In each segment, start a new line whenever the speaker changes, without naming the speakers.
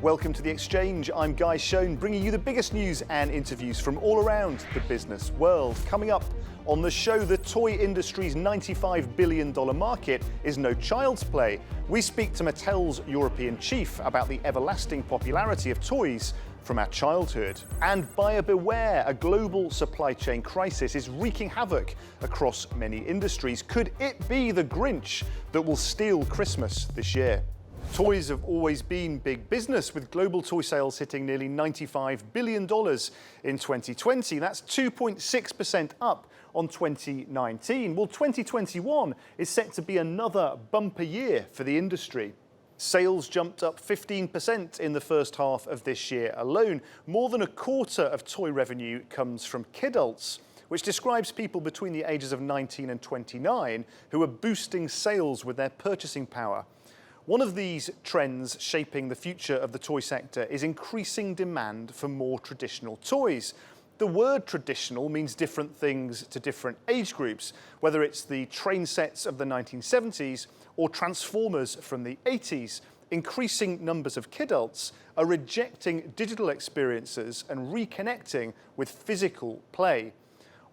Welcome to The Exchange. I'm Guy Schoen, bringing you the biggest news and interviews from all around the business world. Coming up on the show, the toy industry's $95 billion market is no child's play. We speak to Mattel's European chief about the everlasting popularity of toys from our childhood. And buyer beware, a global supply chain crisis is wreaking havoc across many industries. Could it be the Grinch that will steal Christmas this year? Toys have always been big business, with global toy sales hitting nearly $95 billion in 2020. That's 2.6% up on 2019. Well, 2021 is set to be another bumper year for the industry. Sales jumped up 15% in the first half of this year alone. More than a quarter of toy revenue comes from kidults, which describes people between the ages of 19 and 29 who are boosting sales with their purchasing power. One of these trends shaping the future of the toy sector is increasing demand for more traditional toys. The word traditional means different things to different age groups, whether it's the train sets of the 1970s or Transformers from the 80s. Increasing numbers of kidults are rejecting digital experiences and reconnecting with physical play.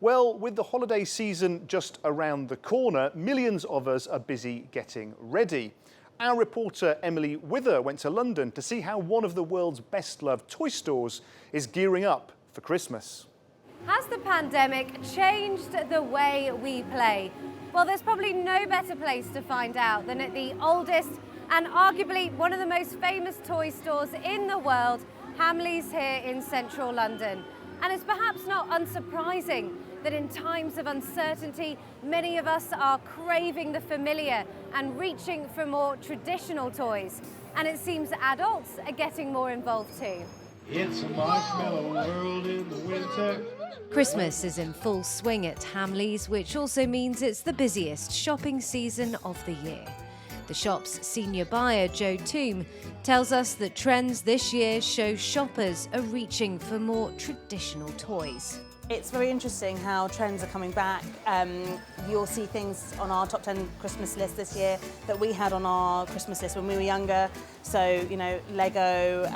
Well, with the holiday season just around the corner, millions of us are busy getting ready. Our reporter Emily Wither went to London to see how one of the world's best-loved toy stores is gearing up for Christmas.
Has the pandemic changed the way we play? Well, there's probably no better place to find out than at the oldest and arguably one of the most famous toy stores in the world, Hamleys, here in central London. And it's perhaps not unsurprising that in times of uncertainty, many of us are craving the familiar and reaching for more traditional toys. And it seems adults are getting more involved too.
It's a marshmallow world in the winter.
Christmas is in full swing at Hamleys, which also means it's the busiest shopping season of the year. The shop's senior buyer, Joe Toome, tells us that trends this year show shoppers are reaching for more traditional toys.
It's very interesting how trends are coming back. You'll see things on our top 10 Christmas list this year that we had on our Christmas list when we were younger. So, you know, Lego,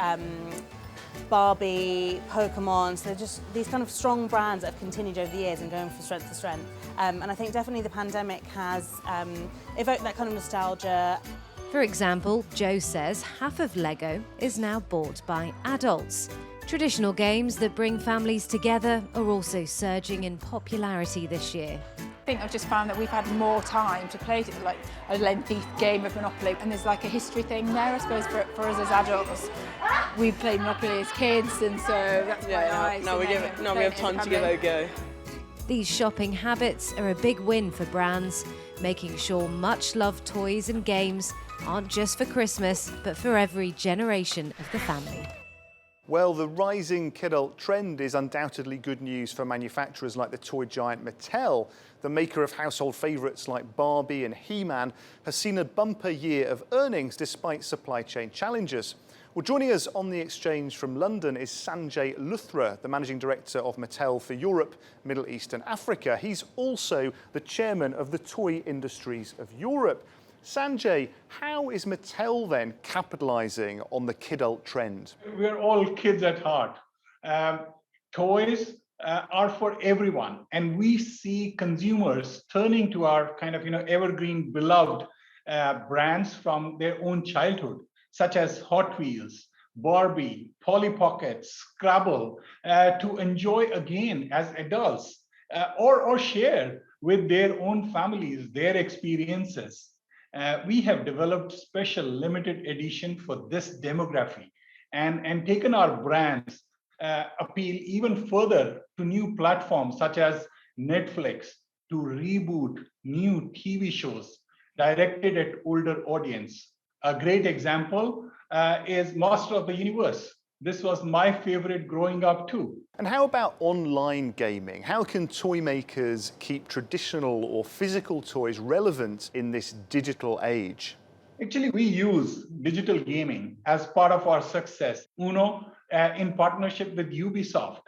Barbie, Pokemon, so they're just these kind of strong brands that have continued over the years and going from strength to strength. And I think definitely the pandemic has evoked that kind of nostalgia.
For example, Joe says half of Lego is now bought by adults. Traditional games that bring families together are also surging in popularity this year.
I think I've just found that we've had more time to play like a lengthy game of Monopoly, and there's like a history thing there, I suppose, for us as adults. We played Monopoly as kids, and so that's quite nice.
Now we have time to give it a go.
These shopping habits are a big win for brands, making sure much-loved toys and games aren't just for Christmas, but for every generation of the family.
Well, the rising kidult trend is undoubtedly good news for manufacturers like the toy giant Mattel. The maker of household favourites like Barbie and He-Man has seen a bumper year of earnings despite supply chain challenges. Well, joining us on The Exchange from London is Sanjay Luthra, the Managing Director of Mattel for Europe, Middle East and Africa. He's also the chairman of the Toy Industries of Europe. Sanjay, how is Mattel then capitalising on the kidult trend?
We're all kids at heart. Toys are for everyone, and we see consumers turning to our kind of evergreen beloved brands from their own childhood, such as Hot Wheels, Barbie, Polly Pocket, Scrabble, to enjoy again as adults or share with their own families their experiences. We have developed special limited edition for this demography and taken our brands appeal even further to new platforms such as Netflix to reboot new TV shows directed at older audience. A great example is Master of the Universe. This was my favorite growing up too.
And how about online gaming? How can toy makers keep traditional or physical toys relevant in this digital age?
Actually, we use digital gaming as part of our success. Uno, in partnership with Ubisoft.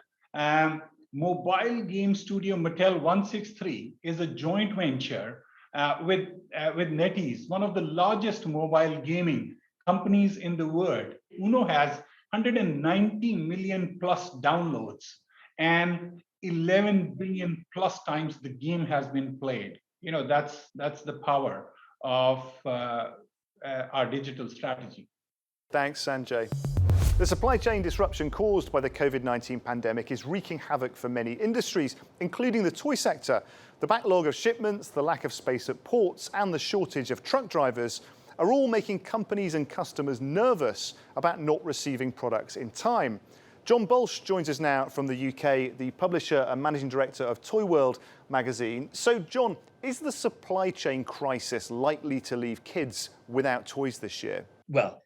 Mobile game studio Mattel 163 is a joint venture with NetEase, one of the largest mobile gaming companies in the world. Uno has 190 million plus downloads and 11 billion plus times the game has been played. That's the power of our digital strategy.
Thanks, Sanjay. The supply chain disruption caused by the COVID-19 pandemic is wreaking havoc for many industries, including the toy sector. The backlog of shipments, the lack of space at ports, and the shortage of truck drivers are all making companies and customers nervous about not receiving products in time. John Bolsch joins us now from the UK, the publisher and managing director of Toy World magazine. So, John, is the supply chain crisis likely to leave kids without toys this year?
Well,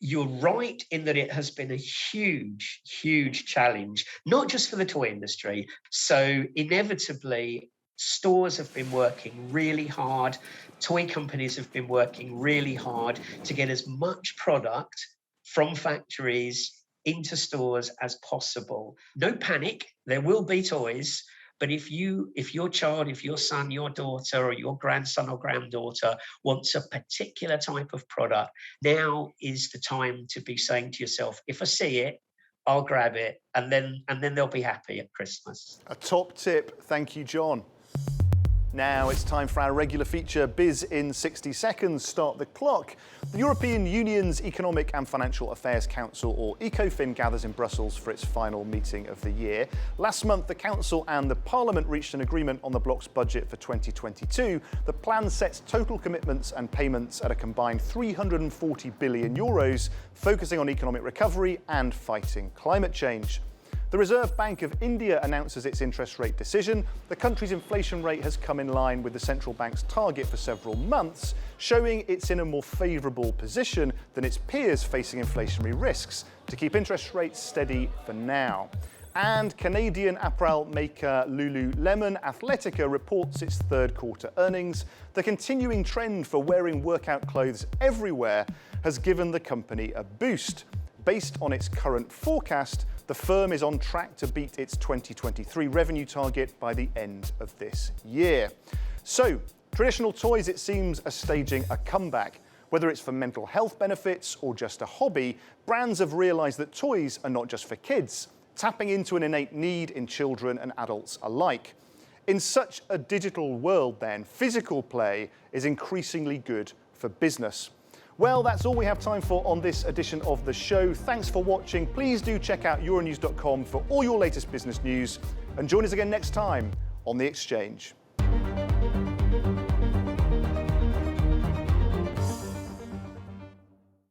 you're right in that it has been a huge, huge challenge, not just for the toy industry. So inevitably, stores have been working really hard. Toy companies have been working really hard to get as much product from factories into stores as possible. No panic, there will be toys. But if your child, if your son, your daughter, or your grandson or granddaughter wants a particular type of product, now is the time to be saying to yourself, if I see it, I'll grab it, and then they'll be happy at Christmas.
A top tip. Thank you, John. Now it's time for our regular feature, Biz in 60 Seconds. Start the clock. The European Union's Economic and Financial Affairs Council, or ECOFIN, gathers in Brussels for its final meeting of the year. Last month, the Council and the Parliament reached an agreement on the bloc's budget for 2022. The plan sets total commitments and payments at a combined 340 billion euros, focusing on economic recovery and fighting climate change. The Reserve Bank of India announces its interest rate decision. The country's inflation rate has come in line with the central bank's target for several months, showing it's in a more favourable position than its peers facing inflationary risks to keep interest rates steady for now. And Canadian apparel maker Lululemon Athletica reports its third quarter earnings. The continuing trend for wearing workout clothes everywhere has given the company a boost. Based on its current forecast, the firm is on track to beat its 2023 revenue target by the end of this year. So, traditional toys, it seems, are staging a comeback. Whether it's for mental health benefits or just a hobby, brands have realised that toys are not just for kids, tapping into an innate need in children and adults alike. In such a digital world, then, physical play is increasingly good for business. Well, that's all we have time for on this edition of the show. Thanks for watching. Please do check out euronews.com for all your latest business news, and join us again next time on The Exchange.